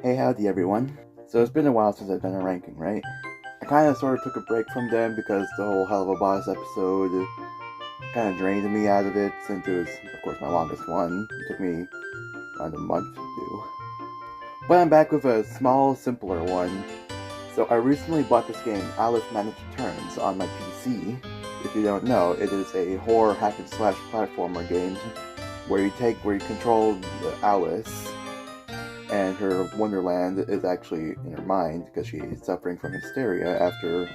Hey, howdy everyone. So it's been a while since I've done a ranking, right? I kind of sort of took a break from them because the whole Hell of a Boss episode kind of drained me out of it since it was, of course, my longest one. It took me around a month to do. But I'm back with a small, simpler one. So I recently bought this game, Alice Managed Turns, on my PC. If you don't know, it is a horror hack and slash platformer game where you control Alice, and her wonderland is actually in her mind because she is suffering from hysteria after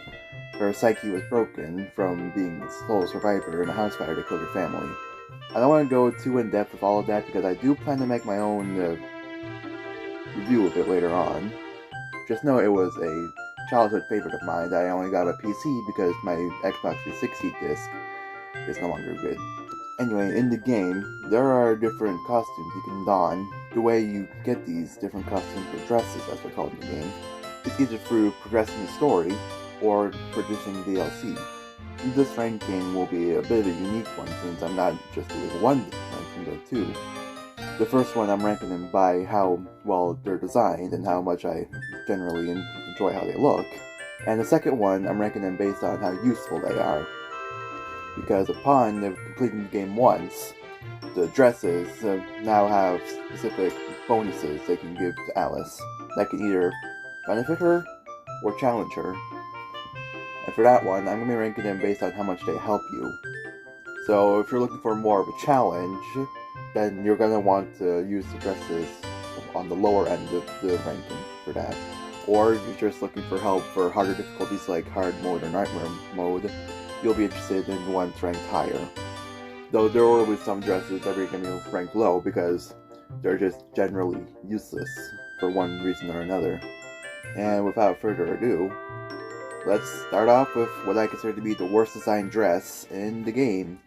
her psyche was broken from being the sole survivor in a house fire that killed her family. I don't want to go too in depth with all of that because I do plan to make my own review of it later on. Just know it was a childhood favorite of mine that I only got a PC because my Xbox 360 disc is no longer good. Anyway, in the game, there are different costumes you can don. The way you get these different costumes or dresses, as they're called in the game, is either through progressing the story or producing DLC. This ranking will be a bit of a unique one since I'm not just doing one ranking but two. The first one I'm ranking them by how well they're designed and how much I generally enjoy how they look. And the second one I'm ranking them based on how useful they are. Because upon completing the game once, the dresses now have specific bonuses they can give to Alice that can either benefit her or challenge her. And for that one, I'm going to be ranking them based on how much they help you. So if you're looking for more of a challenge, then you're going to want to use the dresses on the lower end of the ranking for that. Or if you're just looking for help for harder difficulties like hard mode or nightmare mode, you'll be interested in ones ranked higher. Though there are always some dresses that are going to be ranked low because they're just generally useless for one reason or another. And without further ado, let's start off with what I consider to be the worst designed dress in the game.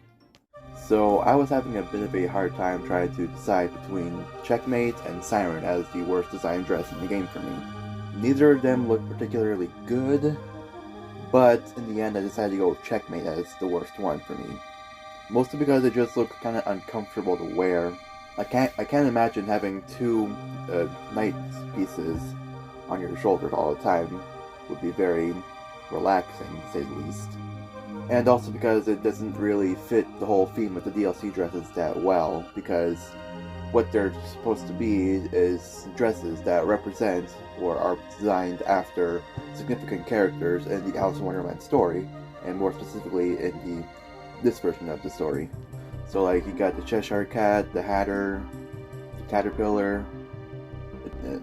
So I was having a bit of a hard time trying to decide between Checkmate and Siren as the worst designed dress in the game for me. Neither of them looked particularly good, but in the end I decided to go with Checkmate as the worst one for me. Mostly because it just looked kind of uncomfortable to wear. I can't imagine having two knight pieces on your shoulders all the time. Would be very relaxing, to say the least. And also because it doesn't really fit the whole theme of the DLC dresses that well, because what they're supposed to be is dresses that represent or are designed after significant characters in the Alice in Wonderland story, and more specifically in this version of the story. So like you got the Cheshire Cat, the Hatter, the Caterpillar,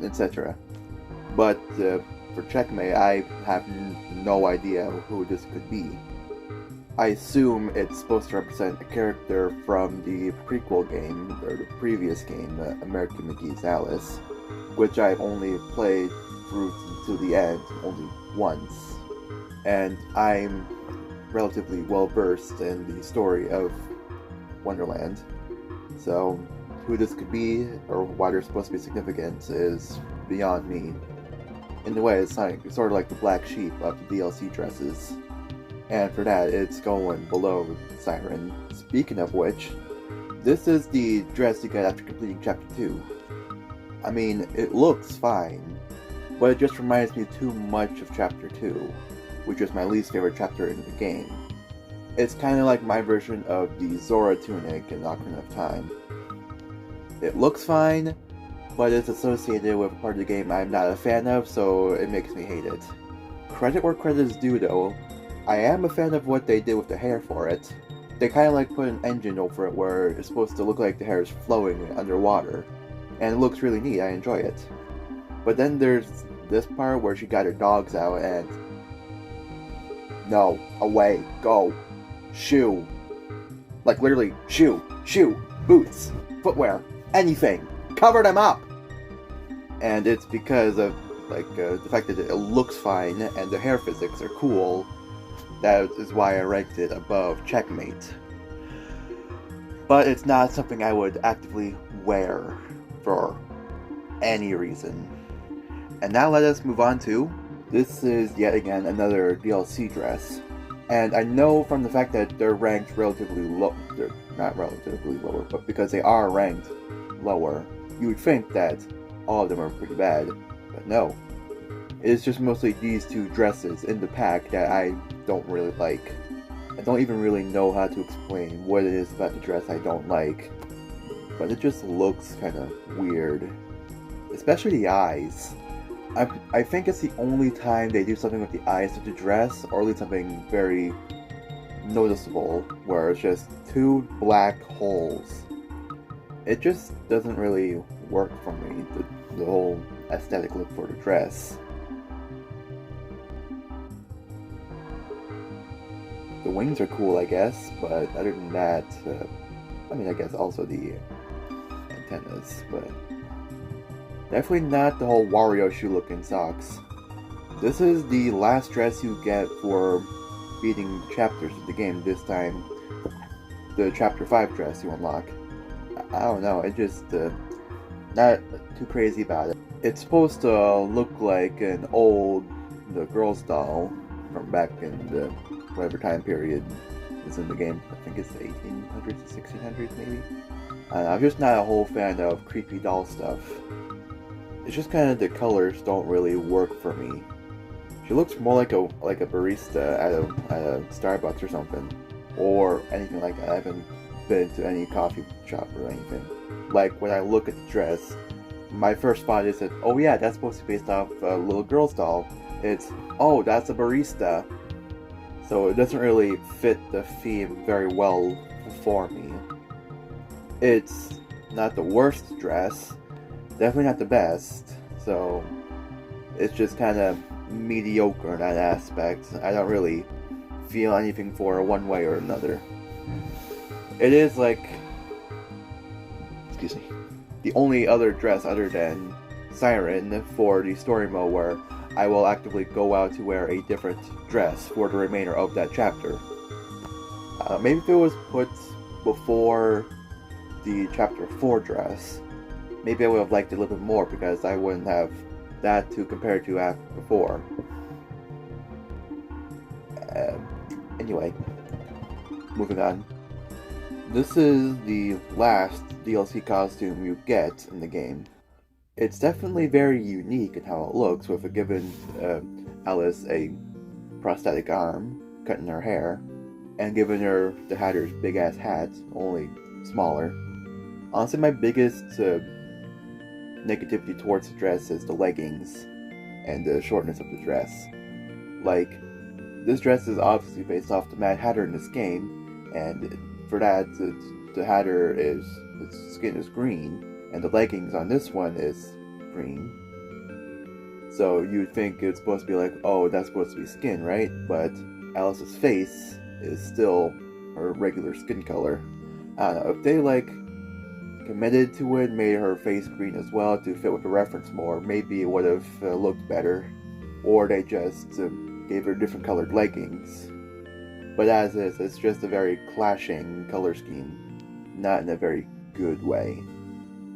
etc. But for Checkmate, I have no idea who this could be. I assume it's supposed to represent a character from the prequel game, or the previous game, American McGee's Alice, which I've only played through to the end only once. And I'm relatively well versed in the story of Wonderland. So who this could be, or why they're supposed to be significant, is beyond me. In a way, it's sort of like the black sheep of the DLC dresses. And for that, it's going below Siren. Speaking of which, this is the dress you get after completing Chapter 2. I mean, it looks fine, but it just reminds me too much of Chapter 2, which is my least favorite chapter in the game. It's kind of like my version of the Zora tunic in Ocarina of Time. It looks fine, but it's associated with a part of the game I'm not a fan of, so it makes me hate it. Credit where credit is due though, I am a fan of what they did with the hair for it. They kind of like put an engine over it where it's supposed to look like the hair is flowing underwater. And it looks really neat, I enjoy it. But then there's this part where she got her dogs out and... No, away, go, shoe. Like literally, shoe, boots, footwear, anything. Cover them up! And it's because of the fact that it looks fine and the hair physics are cool. That is why I ranked it above Checkmate. But it's not something I would actively wear for any reason. And now let us move on to... This is yet again another DLC dress. And I know from the fact that they're ranked relatively low... They're not relatively lower, but because they are ranked lower, you would think that all of them are pretty bad. But no. It's just mostly these two dresses in the pack that I don't really like. I don't even really know how to explain what it is about the dress I don't like. But it just looks kind of weird. Especially the eyes. I think it's the only time they do something with the eyes of the dress, or at least something very noticeable, where it's just two black holes. It just doesn't really work for me, the whole aesthetic look for the dress. The wings are cool, I guess, but other than that, I mean, I guess also the antennas, but definitely not the whole Wario shoe looking socks. This is the last dress you get for beating chapters of the game. This time, the chapter 5 dress you unlock. I don't know, it just, not too crazy about it. It's supposed to look like an old, the girl's doll from back in the whatever time period is in the game. I think it's the 1800s, 1600s maybe. I'm just not a whole fan of creepy doll stuff. It's just kind of the colors don't really work for me. She looks more like a barista at a Starbucks or something, or anything like that. I haven't been to any coffee shop or anything. Like when I look at the dress, my first thought is that, oh yeah, that's supposed to be based off a little girl's doll. It's, oh, that's a barista. So it doesn't really fit the theme very well for me. It's not the worst dress, definitely not the best, so it's just kind of mediocre in that aspect. I don't really feel anything for it one way or another. It is like, excuse me, the only other dress other than Siren for the story mode where I will actively go out to wear a different dress for the remainder of that chapter. Maybe if it was put before the chapter 4 dress, maybe I would have liked it a little bit more because I wouldn't have that to compare to after before. Anyway, moving on. This is the last DLC costume you get in the game. It's definitely very unique in how it looks, with a given Alice a prosthetic arm, cutting her hair, and giving her the Hatter's big ass hat, only smaller. Honestly, my biggest negativity towards the dress is the leggings and the shortness of the dress. Like, this dress is obviously based off the Mad Hatter in this game, and for that, the Hatter its skin is green, and the leggings on this one is green. So you'd think it's supposed to be like, oh, that's supposed to be skin, right? But Alice's face is still her regular skin color. I don't know, if they committed to it, made her face green as well to fit with the reference more, maybe it would have looked better. Or they just gave her different colored leggings. But as is, it's just a very clashing color scheme, not in a very good way.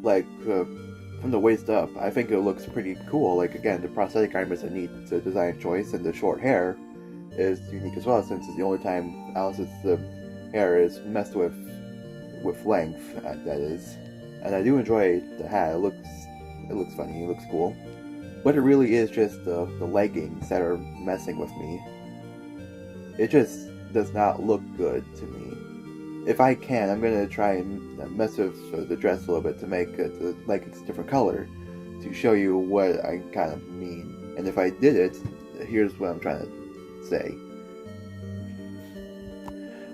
From the waist up, I think it looks pretty cool. Again, the prosthetic arm is a neat design choice, and the short hair is unique as well, since it's the only time Alice's hair is messed with length, that is. And I do enjoy the hat. It looks funny, it looks cool. But it really is just the leggings that are messing with me. It just does not look good to me. If I can, I'm going to try and mess with the dress a little bit to make the leggings a different color, to show you what I kind of mean. And if I did it, here's what I'm trying to say.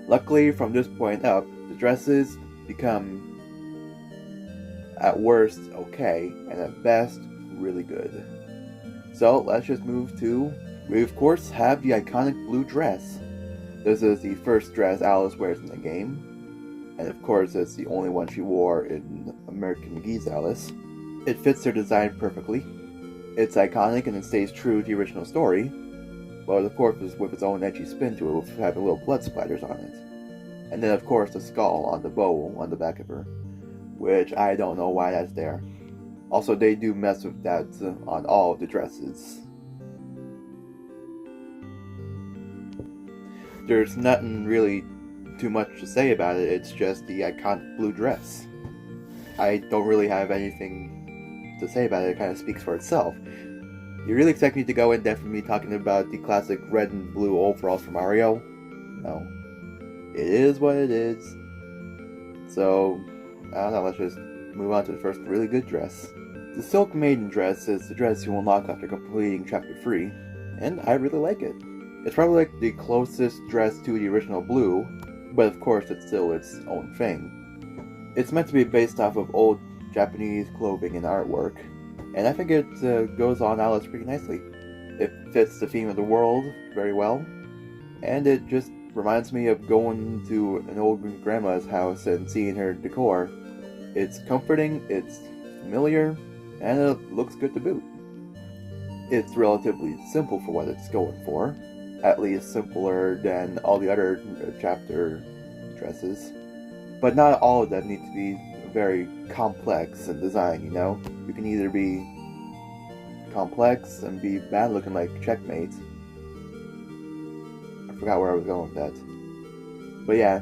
Luckily, from this point up, the dresses become, at worst, okay, and at best, really good. So, let's just move to, we of course have the iconic blue dress. This is the first dress Alice wears in the game, and of course it's the only one she wore in American McGee's Alice. It fits her design perfectly. It's iconic and it stays true to the original story, but of course with its own edgy spin to it, with having little blood splatters on it. And then of course the skull on the bow on the back of her, which I don't know why that's there. Also, they do mess with that on all of the dresses. There's nothing really too much to say about it, it's just the iconic blue dress. I don't really have anything to say about it. It kind of speaks for itself. You really expect me to go in depth with me talking about the classic red and blue overalls from Mario? No. It is what it is. So, I don't know, let's just move on to the first really good dress. The Silk Maiden dress is the dress you unlock after completing Chapter 3, and I really like it. It's probably like the closest dress to the original blue, but of course it's still its own thing. It's meant to be based off of old Japanese clothing and artwork, and I think it goes on Alice pretty nicely. It fits the theme of the world very well, and it just reminds me of going to an old grandma's house and seeing her decor. It's comforting, it's familiar, and it looks good to boot. It's relatively simple for what it's going for, at least simpler than all the other chapter dresses. But not all of them need to be very complex in design, you know? You can either be complex and be bad looking like Checkmate. I forgot where I was going with that. But yeah,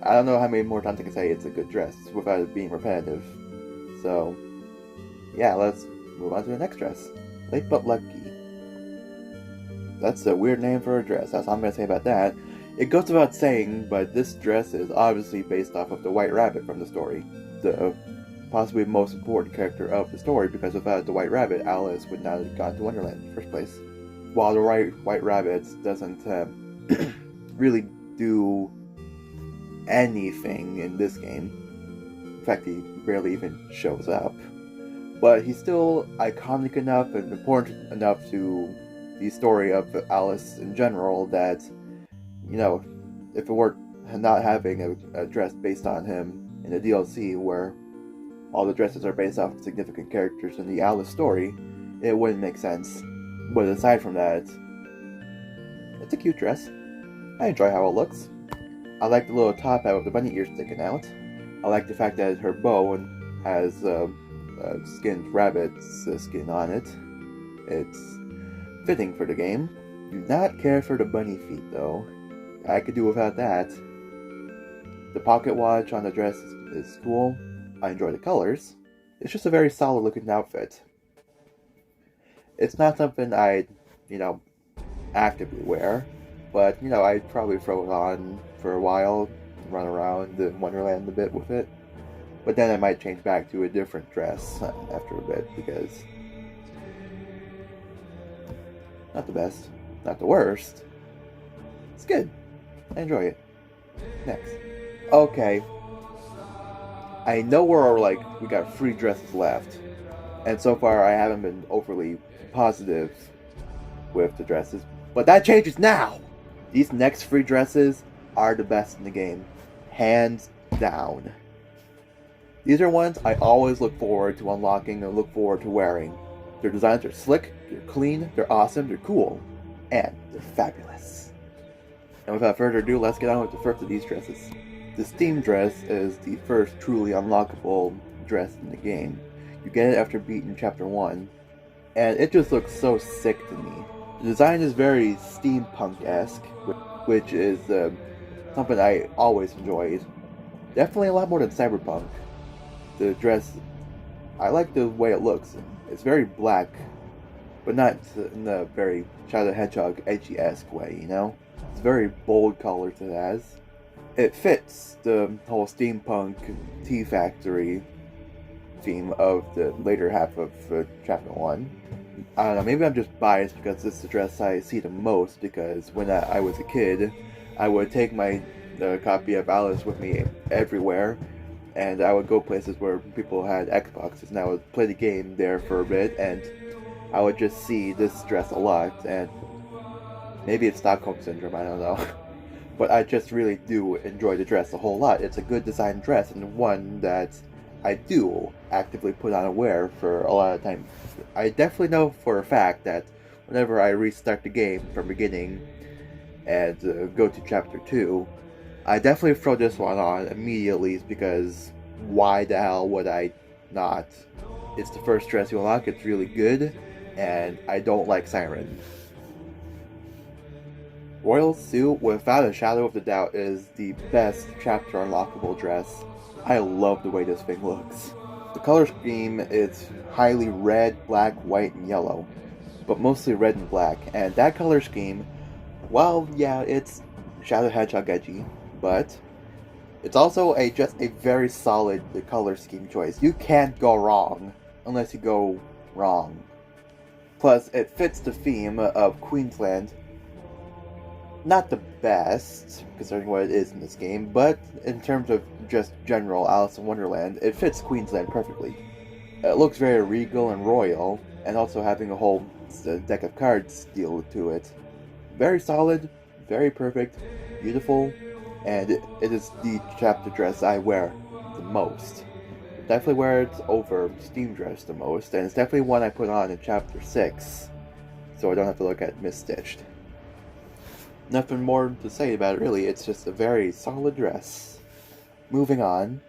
I don't know how many more times I can say it's a good dress without it being repetitive. So, yeah, let's move on to the next dress. Late But Lucky. That's a weird name for a dress, that's all I'm going to say about that. It goes without saying, but this dress is obviously based off of the White Rabbit from the story. The possibly most important character of the story, because without the White Rabbit, Alice would not have gone to Wonderland in the first place. While the White Rabbit doesn't really do anything in this game. In fact, he barely even shows up. But he's still iconic enough and important enough to the story of Alice in general that, you know, if it weren't not having a dress based on him in the DLC where all the dresses are based off of significant characters in the Alice story, it wouldn't make sense. But aside from that, it's a cute dress. I enjoy how it looks. I like the little top hat with the bunny ears sticking out. I like the fact that her bow has skinned rabbit's skin on it. It's fitting for the game. Do not care for the bunny feet though. I could do without that. The pocket watch on the dress is cool. I enjoy the colors. It's just a very solid looking outfit. It's not something I'd, actively wear, but, I'd probably throw it on for a while, run around in Wonderland a bit with it. But then I might change back to a different dress after a bit, because not the best, not the worst. It's good. I enjoy it. Next. Okay. I know we got 3 dresses left. And so far I haven't been overly positive with the dresses. But that changes now! These next 3 dresses are the best in the game. Hands down. These are ones I always look forward to unlocking and look forward to wearing. Their designs are slick, they're clean, they're awesome, they're cool, and they're fabulous. And without further ado, let's get on with the first of these dresses. The Steam dress is the first truly unlockable dress in the game. You get it after beating Chapter 1, and it just looks so sick to me. The design is very steampunk-esque, which is something I always enjoyed. Definitely a lot more than cyberpunk. The dress, I like the way it looks. It's very black, but not in a very Shadow the Hedgehog edgy-esque way, It's very bold colors it has. It fits the whole steampunk tea factory theme of the later half of Chapter 1. I don't know, maybe I'm just biased because this is the dress I see the most, because when I was a kid, I would take my copy of Alice with me everywhere, and I would go places where people had Xboxes, and I would play the game there for a bit, and I would just see this dress a lot, and maybe it's Stockholm Syndrome, I don't know. But I just really do enjoy the dress a whole lot. It's a good design dress, and one that I do actively put on and wear for a lot of time. I definitely know for a fact that whenever I restart the game from beginning and go to Chapter 2, I definitely throw this one on immediately, because why the hell would I not? It's the first dress you unlock, it's really good, and I don't like Siren. Royal Suit, without a shadow of a doubt, is the best chapter unlockable dress. I love the way this thing looks. The color scheme is highly red, black, white, and yellow, but mostly red and black. And that color scheme, well, yeah, it's Shadow Hedgehog edgy, but it's also just a very solid color scheme choice. You can't go wrong unless you go wrong. Plus, it fits the theme of Queensland. Not the best, considering what it is in this game, but in terms of just general Alice in Wonderland, it fits Queensland perfectly. It looks very regal and royal, and also having a whole deck of cards deal to it. Very solid, very perfect, beautiful, and it is the chapter dress I wear the most. Definitely wear it over Steam Dress the most, and it's definitely one I put on in chapter 6, so I don't have to look at misstitched. Nothing more to say about it really, it's just a very solid dress. Moving on.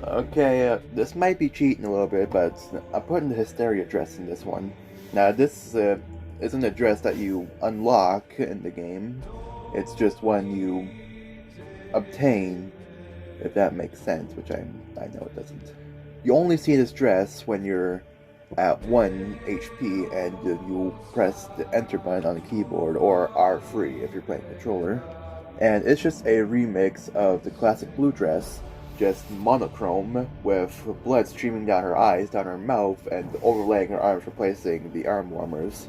Okay, this might be cheating a little bit, but I'm putting the Hysteria dress in this one. Now this isn't a dress that you unlock in the game, it's just one you obtain, if that makes sense, which I know it doesn't. You only see this dress when you're at 1 HP and you press the enter button on the keyboard, or R3 if you're playing controller. And it's just a remix of the classic blue dress, just monochrome, with blood streaming down her eyes, down her mouth, and overlaying her arms, replacing the arm warmers.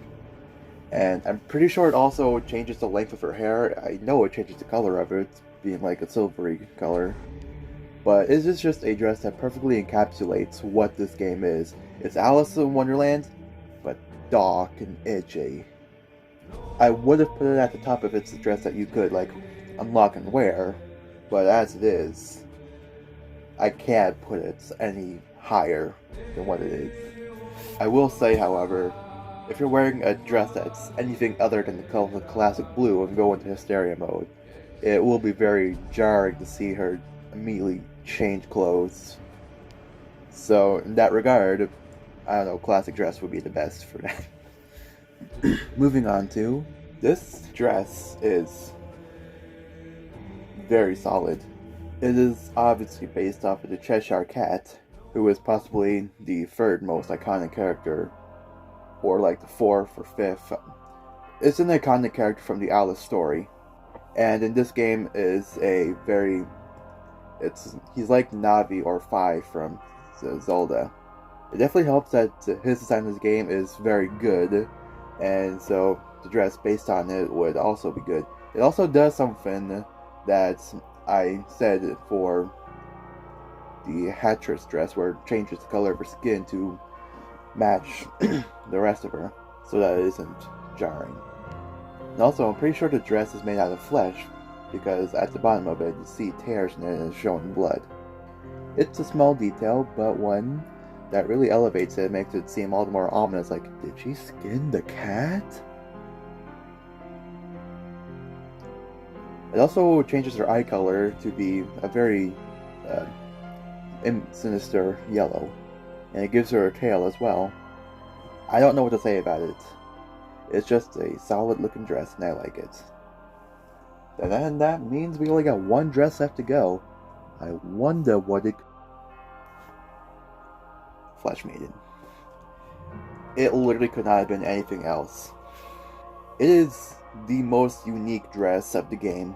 And I'm pretty sure it also changes the length of her hair. I know it changes the color of it, being like a silvery color. But it is just a dress that perfectly encapsulates what this game is. It's Alice in Wonderland, but dark and edgy. I would have put it at the top if it's a dress that you could, like, unlock and wear, but as it is, I can't put it any higher than what it is. I will say, however, if you're wearing a dress that's anything other than the color of classic blue and go into Hysteria mode, it will be very jarring to see her immediately change clothes. So, in that regard, I don't know, classic dress would be the best for that. Moving on to, this dress is very solid. It is obviously based off of the Cheshire Cat, who is possibly the third most iconic character, or like the fourth or fifth. It's an iconic character from the Alice story, and in this game is a very, he's like Navi or Fi from Zelda. It definitely helps that his design in this game is very good, and so the dress based on it would also be good. It also does something that I said for the Hattress dress, where it changes the color of her skin to match the rest of her, so that it isn't jarring. And also, I'm pretty sure the dress is made out of flesh, because at the bottom of it you see tears in it and it's showing blood. It's a small detail, but one that really elevates it and makes it seem all the more ominous, like, did she skin the cat? It also changes her eye color to be a very sinister yellow, and it gives her a tail as well. I don't know what to say about it. It's just a solid looking dress and I like it. And that means we only got one dress left to go. I wonder what it... Flesh Maiden. It literally could not have been anything else. It is the most unique dress of the game.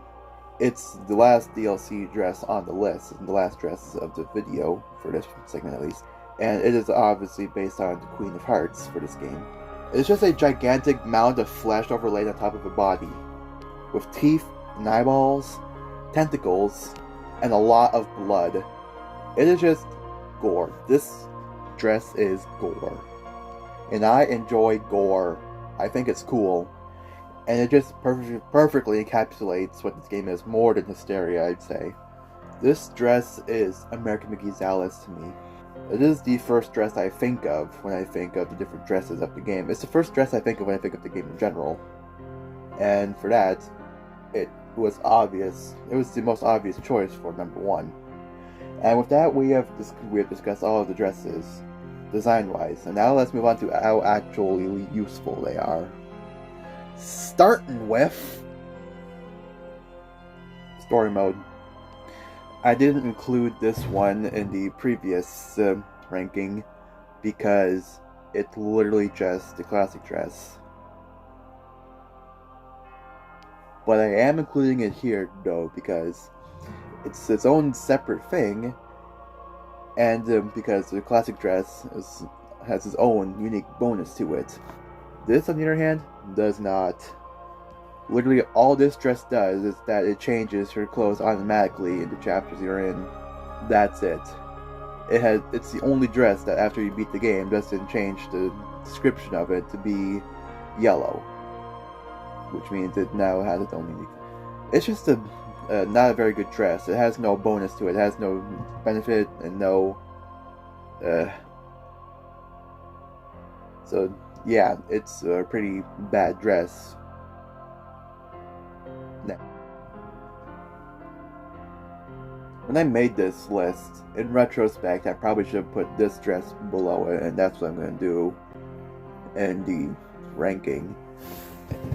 It's the last DLC dress on the list, and the last dress of the video, for this segment at least. And it is obviously based on the Queen of Hearts for this game. It's just a gigantic mound of flesh overlaid on top of a body, with teeth and eyeballs, tentacles, and a lot of blood. It is just gore. This dress is gore. And I enjoy gore. I think it's cool. And it just perfectly encapsulates what this game is, more than Hysteria, I'd say. This dress is American McGee's Alice to me. It is the first dress I think of when I think of the different dresses of the game. It's the first dress I think of when I think of the game in general. And for that, it was obvious. It was the most obvious choice for number one. And with that, we have discussed all of the dresses, design-wise. And now let's move on to how actually useful they are. Starting with story mode. I didn't include this one in the previous ranking because it's literally just the classic dress. But I am including it here though because it's its own separate thing, and because the classic dress has its own unique bonus to it. This, on the other hand, does not. Literally, all this dress does is that it changes your clothes automatically in the chapters you're in. That's it. It's the only dress that after you beat the game doesn't change the description of it to be yellow, which means it now has its own unique. It's just not a very good dress. It has no bonus to it. It has no benefit and no. So yeah, it's a pretty bad dress. Now, when I made this list, in retrospect, I probably should have put this dress below it, and that's what I'm going to do in the ranking.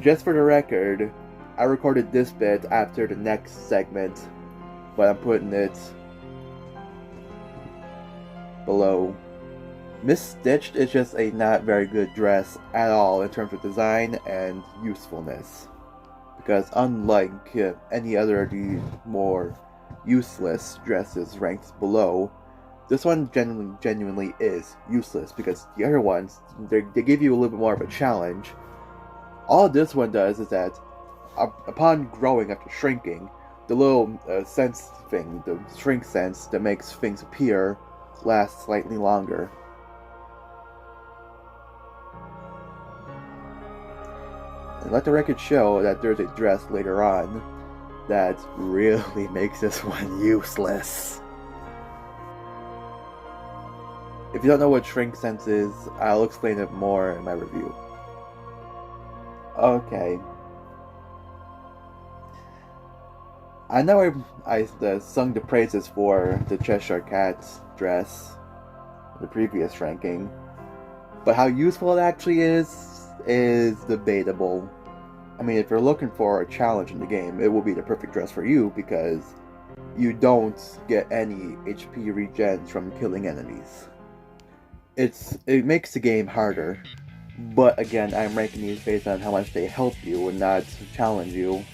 Just for the record, I recorded this bit after the next segment, but I'm putting it below. Miss Stitched is just a not very good dress at all in terms of design and usefulness. Because unlike any other of the more useless dresses ranked below, this one genuinely is useless because the other ones, they give you a little bit more of a challenge. All this one does is that upon growing after shrinking, the little sense thing, the shrink sense that makes things appear, lasts slightly longer. And let the record show that there's a dress later on that really makes this one useless. If you don't know what shrink sense is, I'll explain it more in my review. Okay. I know I sung the praises for the Cheshire Cat's dress, the previous ranking, but how useful it actually is debatable. I mean, if you're looking for a challenge in the game, it will be the perfect dress for you because you don't get any HP regens from killing enemies. It makes the game harder, but again, I'm ranking these based on how much they help you and not challenge you.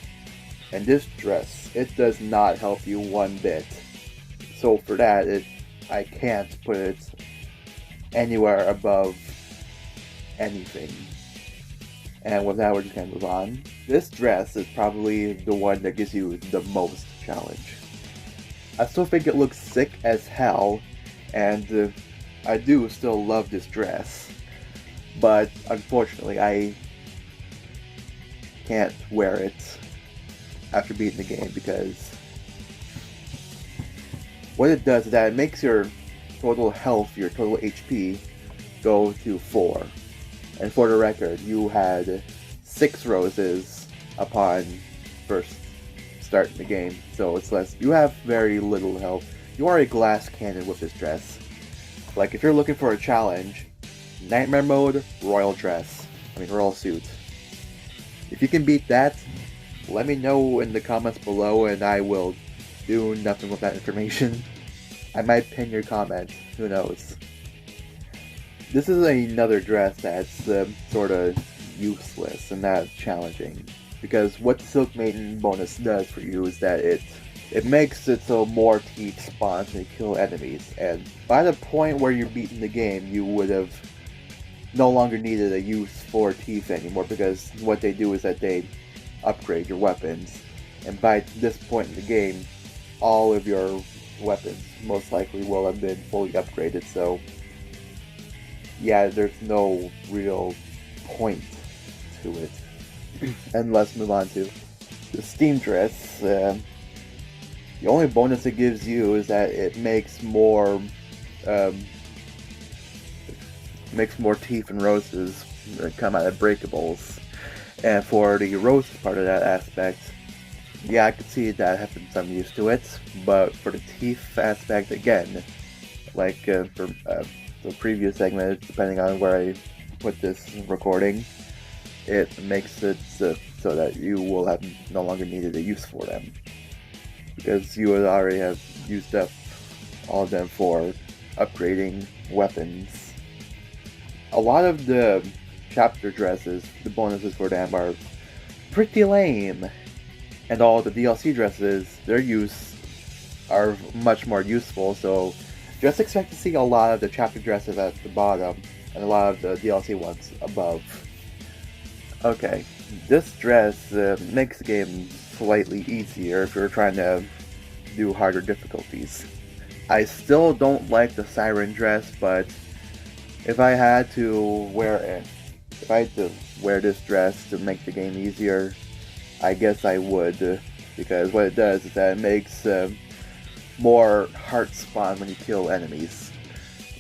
And this dress, it does not help you one bit. So for that, I can't put it anywhere above anything. And with that, we're just going to move on. This dress is probably the one that gives you the most challenge. I still think it looks sick as hell, and I do still love this dress. But unfortunately, I can't wear it after beating the game because what it does is that it makes your total health, your total HP, go to 4. And for the record, you had 6 roses upon first starting the game, so it's less. You have very little health. You are a glass cannon with this dress. Like, if you're looking for a challenge, Nightmare Mode, Royal Suit. If you can beat that, let me know in the comments below and I will do nothing with that information. I might pin your comment, who knows. This is another dress that's sort of useless and not challenging, because what the Silk Maiden bonus does for you is that it makes it so more teeth spawn to kill enemies, and by the point where you're beating the game, you would have no longer needed a use for teeth anymore, because what they do is that they upgrade your weapons, and by this point in the game, all of your weapons most likely will have been fully upgraded, so yeah, there's no real point to it. And let's move on to the Steam Dress. The only bonus it gives you is that it makes more teeth and roses that come out of breakables. And for the roses part of that aspect, yeah, I could see that having some use to it. But for the teeth aspect, again, like for the previous segment, depending on where I put this recording, it makes it so that you will have no longer needed a use for them, because you would already have used up all of them for upgrading weapons. A lot of the chapter dresses, the bonuses for them are pretty lame. And all the DLC dresses, their use are much more useful, so just expect to see a lot of the chapter dresses at the bottom and a lot of the DLC ones above. Okay, this dress makes the game slightly easier if you're trying to do harder difficulties. I still don't like the siren dress, but if I had to wear this dress to make the game easier, I guess I would, because what it does is that it makes more hearts spawn when you kill enemies,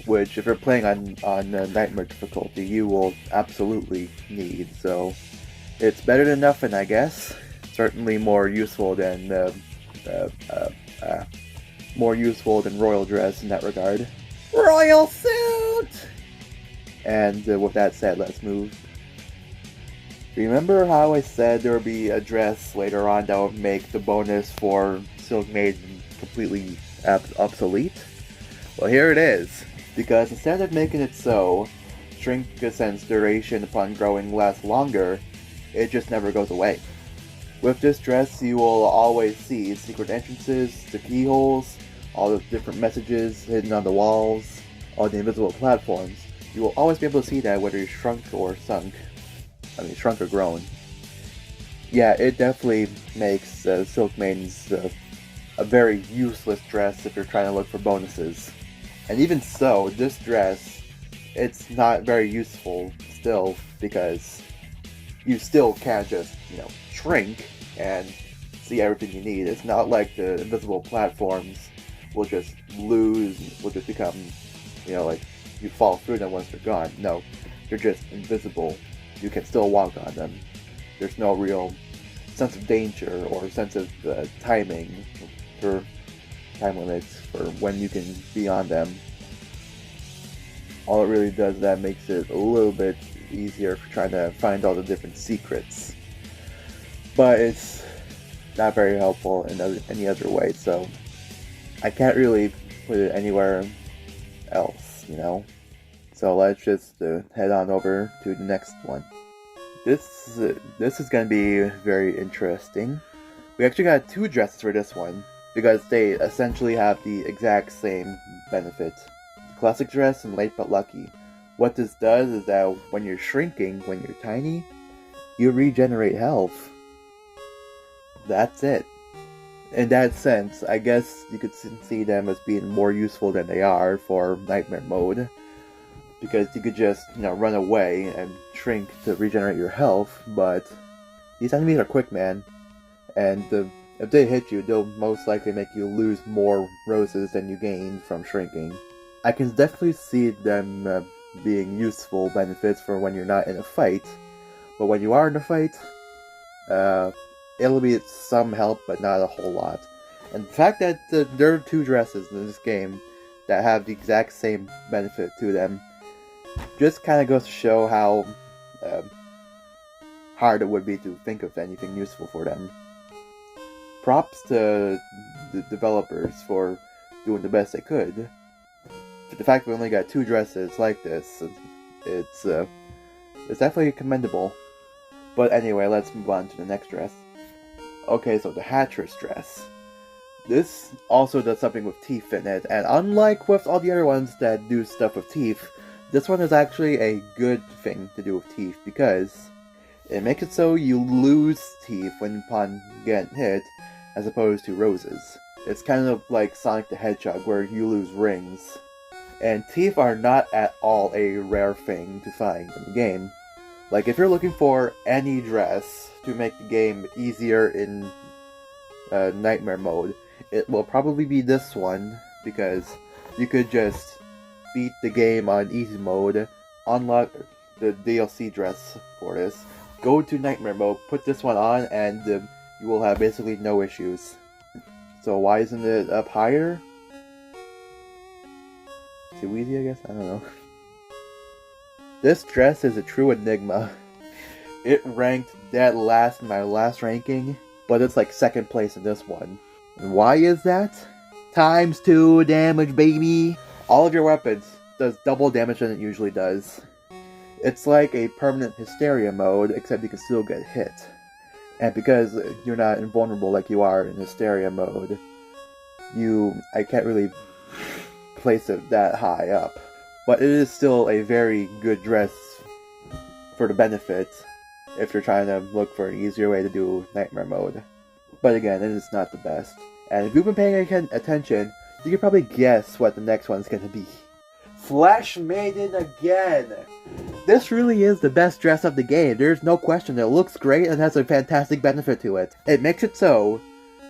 which if you're playing on Nightmare difficulty, you will absolutely need, so it's better than nothing, I guess. Certainly more useful than Royal Dress in that regard. Royal Suit! And with that said, let's move. Remember how I said there would be a dress later on that would make the bonus for Silk Maiden completely obsolete? Well, here it is. Because instead of making it so, Shrink Ascent's duration upon growing lasts longer, it just never goes away. With this dress, you will always see secret entrances, the keyholes, all the different messages hidden on the walls, all the invisible platforms. You will always be able to see that whether you're shrunk or grown. Yeah, it definitely makes Silk Maiden's a very useless dress if you're trying to look for bonuses. And even so, this dress, it's not very useful still, because you still can't just, shrink and see everything you need. It's not like the invisible platforms will just become, like, you fall through them once they're gone. No, they're just invisible. You can still walk on them. There's no real sense of danger or sense of timing for time limits for when you can be on them. All it really does that makes it a little bit easier for trying to find all the different secrets. But it's not very helpful in any other way, so I can't really put it anywhere else, So let's just head on over to the next one. This is going to be very interesting. We actually got two dresses for this one, because they essentially have the exact same benefit. Classic dress and late but lucky. What this does is that when you're shrinking, when you're tiny, you regenerate health. That's it. In that sense, I guess you could see them as being more useful than they are for Nightmare mode. Because you could just, run away and shrink to regenerate your health, but these enemies are quick, man. And if they hit you, they'll most likely make you lose more roses than you gain from shrinking. I can definitely see them being useful benefits for when you're not in a fight, but when you are in a fight, it'll be some help, but not a whole lot. And the fact that there are two dresses in this game that have the exact same benefit to them just kind of goes to show how hard it would be to think of anything useful for them. Props to the developers for doing the best they could. For the fact we only got two dresses like this, it's definitely commendable. But anyway, let's move on to the next dress. Okay, so the Hattress dress. This also does something with teeth in it, and unlike with all the other ones that do stuff with teeth, this one is actually a good thing to do with teeth, because it makes it so you lose teeth upon getting hit, as opposed to roses. It's kind of like Sonic the Hedgehog, where you lose rings. And teeth are not at all a rare thing to find in the game. Like, if you're looking for any dress to make the game easier in Nightmare mode, it will probably be this one, because you could just beat the game on easy mode, unlock the DLC dress for this, go to Nightmare mode, put this one on, and you will have basically no issues. So why isn't it up higher? Too easy, I guess? I don't know. This dress is a true enigma. It ranked dead last in my last ranking, but it's like second place in this one. And why is that? Times 2 damage, baby! all of your weapons does double damage than it usually does. It's like a permanent Hysteria mode, except you can still get hit. And because you're not invulnerable like you are in Hysteria mode, I can't really place it that high up. But it is still a very good dress for the benefit if you're trying to look for an easier way to do Nightmare mode. But again, it is not the best. And if you've been paying attention, you can probably guess what the next one's gonna be. Flesh Maiden again! This really is the best dress of the game. There's no question. It looks great and has a fantastic benefit to it. It makes it so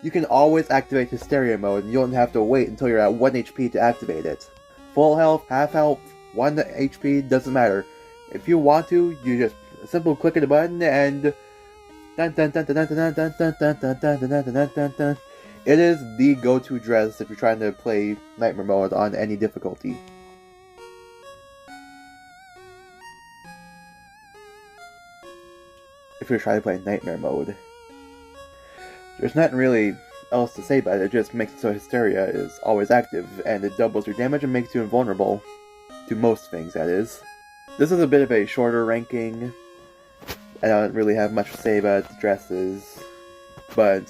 you can always activate Hysteria mode and you don't have to wait until you're at 1 HP to activate it. Full health, half health, 1 HP, doesn't matter. If you want to, you just simple click of the button and it is the go-to dress if you're trying to play Nightmare mode on any difficulty. If you're trying to play Nightmare mode. There's nothing really else to say about it, just makes it so Hysteria is always active, and it doubles your damage and makes you invulnerable. To most things, that is. This is a bit of a shorter ranking. I don't really have much to say about the dresses, but,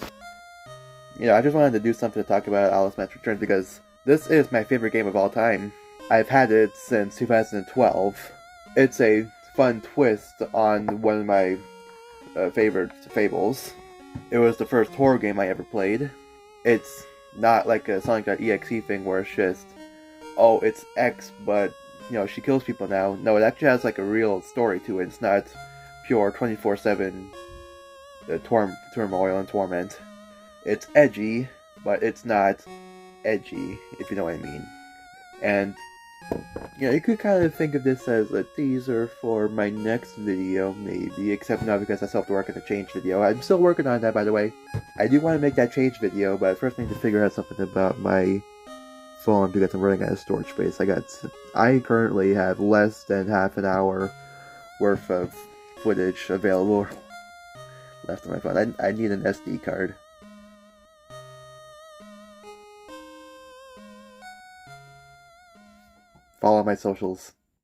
you know, I just wanted to do something to talk about Alice Madness Returns because this is my favorite game of all time. I've had it since 2012. It's a fun twist on one of my favorite fables. It was the first horror game I ever played. It's not like a Sonic.exe thing where it's just, oh, it's X, but, you know, she kills people now. No, it actually has like a real story to it. It's not pure 24/7 turmoil and torment. It's edgy, but it's not edgy, if you know what I mean. And, you know, you could kind of think of this as a teaser for my next video, maybe, except not because I still have to work on the change video. I'm still working on that, by the way. I do want to make that change video, but first I need to figure out something about my phone because I'm running out of storage space. I currently have less than half an hour worth of footage available left on my phone. I need an SD card. Follow my socials.